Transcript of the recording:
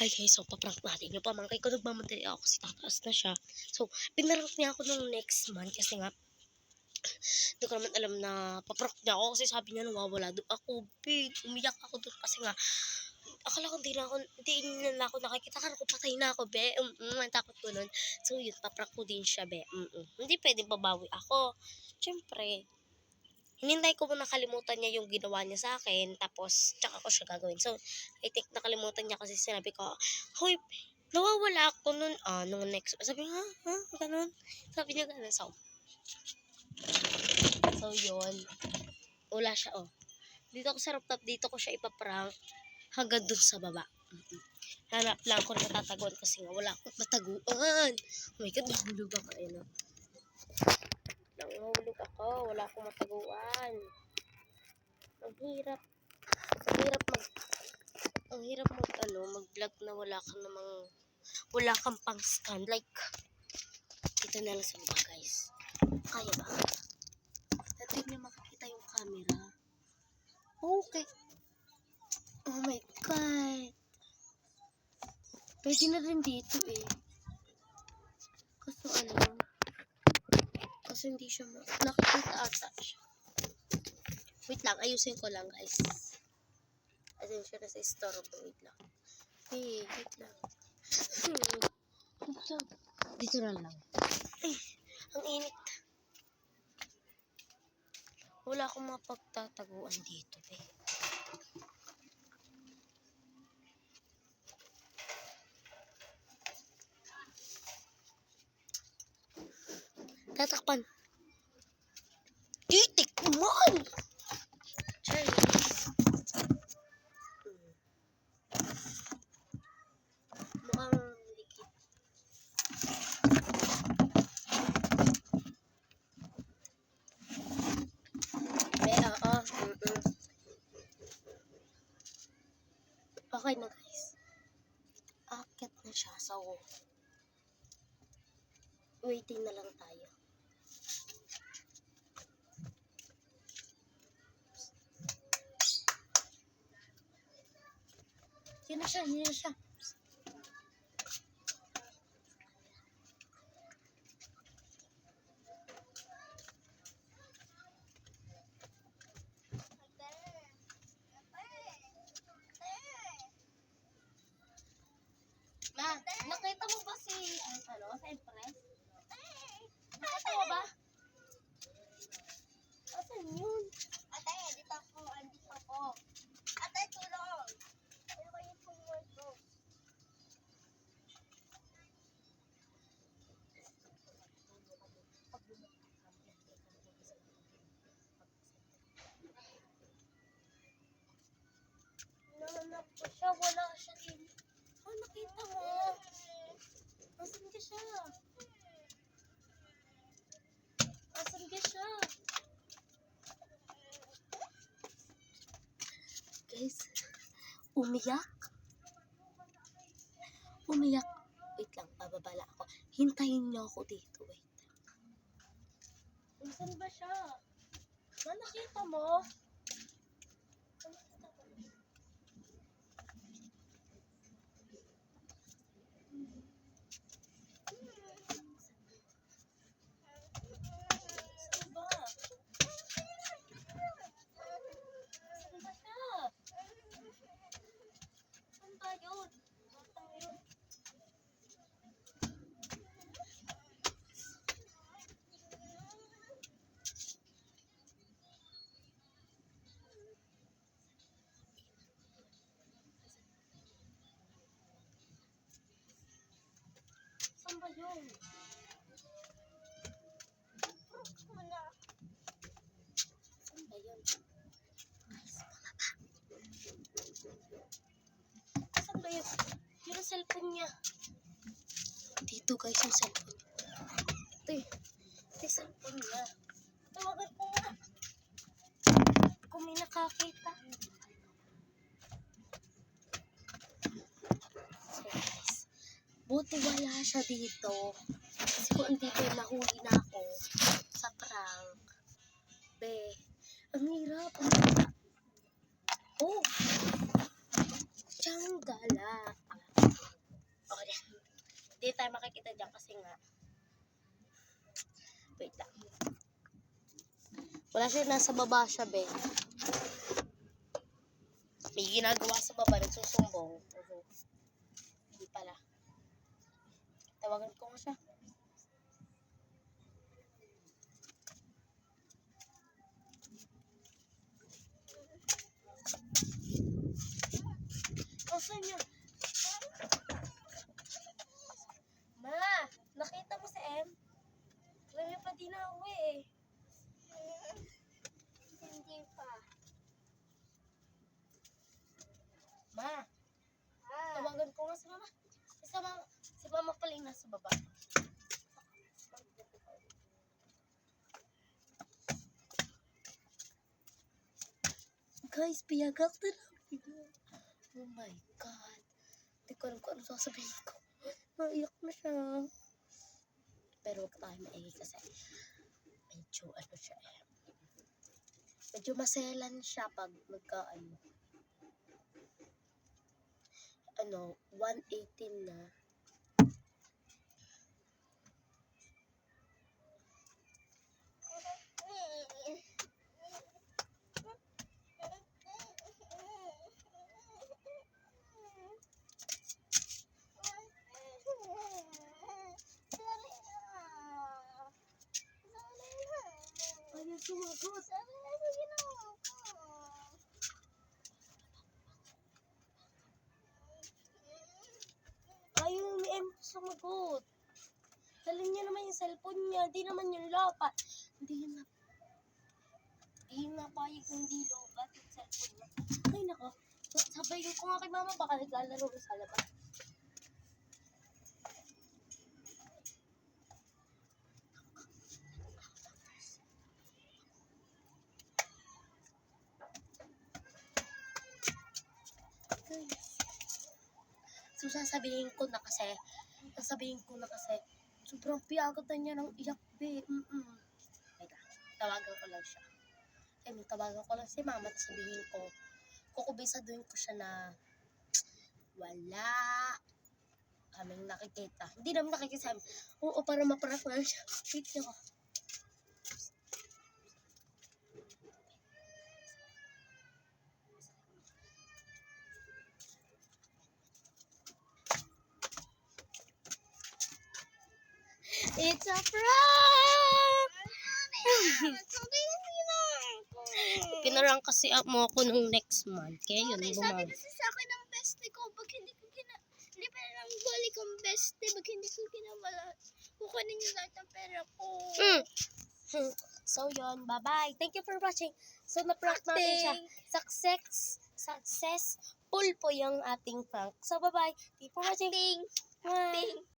Hi guys, so paprank natin yung pamangkay ko. Nagmamadali ako kasi tataas na siya. So, pinarank niya ako nung next month kasi nga, hindi ko naman alam na paprank niya ako kasi sabi niya nawawala doon ako. Big, umiyak ako doon kasi nga, akala ko hindi na ako nakikita. Akala ko patay na ako, be. Ang takot ko nun. So, yun, paprank ko din siya, be. Hindi pwedeng babawi ako. Siyempre, hinintay ko muna nakalimutan niya yung ginawa niya sa akin, tapos tsaka ko siya gagawin. So, I think nakalimutan niya kasi sinabi ko, hoy, nawawala ako nun, nung next, sabi niya, ha, ganun? Sabi niya ganun, so yun, wala siya, dito ako sa rooftop, dito ko siya ipaprank, hanggang dun sa baba. Hanap lang ako natataguan kasi nga wala akong mataguan. Oh my God, nahulog ako, Nahulog ako, wala akong mataguan. Ang hirap mag-vlog na wala kang pang scan. Like, dito na lang sa baba, guys. Kaya ba? Natin niyo makikita yung camera. Okay. Oh my God. Pwede na rin dito Kasi hindi siya nakikita ata siya. Wait lang, ayusin ko lang, guys. Ayun siya nasa istorbo. Wait lang. Wait lang. Dito na lang. Ay, ang init. Wala akong mapagtataguan dito, Tatakpan. Titik man! Mukhang likit. Okay na, guys. Akit na siya. So, waiting na lang tayo. Yun na siya. Ma, nakita mo ba sa Impress? Nakita mo ba? Asan yun? Ate, dito ako. Ate, tulong. Ano ba yung homework ko? Nahanap ko siya, wala siya din. Nakita mo. Asan ka siya? Guys, umiyak. Wait lang, bababala ako. Hintayin niyo ako dito, wait. Saan ba siya? Nakita mo? Saan ba yun? Saan ba yun? Yun ang cellphone niya. Dito, guys, yung cellphone. Ito yung cellphone niya. Tawagan ko nga. Kung may nakakita. So, guys, buti wala siya dito. Kasi kung hindi ko nahuli na ako sa prank. Ang hirap. Tiyang gala. tayo makikita dyan kasi nga, wait lang. Wala siya, nasa baba siya, be. May ginagawa sa baba, nagsusumbong. Hindi pala. Tawagan ko nga siya. Asan niya? Ma, nakita mo si M? Rami pa din na uwi eh. Hindi pa. Ma, tawagan ko nga si mama. Si mama pala yung nasa baba. Guys, piyagak na namin. Oh my God. Hindi ko alam kung ano sasabihin ko. Naiyak na siya. Pero huwag tayo maingay kasi medyo ano siya eh. Medyo maselan siya pag ano, 118 na. Ayaw sumagot. Ayaw ni M sumagot. Dali niya naman yung cellphone niya. Di naman yung lobat. Hindi napayag hindi lobat yung cellphone niya. Ay nako. Sabayin ko nga kay mama. Baka naglalaro na sa labas. So, sasabihin ko na kasi, sobrang piyagat na niya ng iyak, be. Wait lang, tawagan ko lang siya. Tawagan ko lang si mama, at sabihin ko, kukubisaduhin ko siya na wala kaming nakikita. Hindi naman nakikita. Oo, para maprank na siya. Wait niyo ko. It's a prank! Pinarang kasi mo ako nung next month. Kaya yun, Sabi kasi sa akin ng bestie ko, pag hindi ko hindi pa lang balik ang bestie, pag hindi ko kinawala, kukunin niyo lahat ng pera ko. So yun, bye-bye. Thank you for watching. So na-prank natin siya. Successful po yung ating prank. So bye-bye. Thank you for watching. Bye.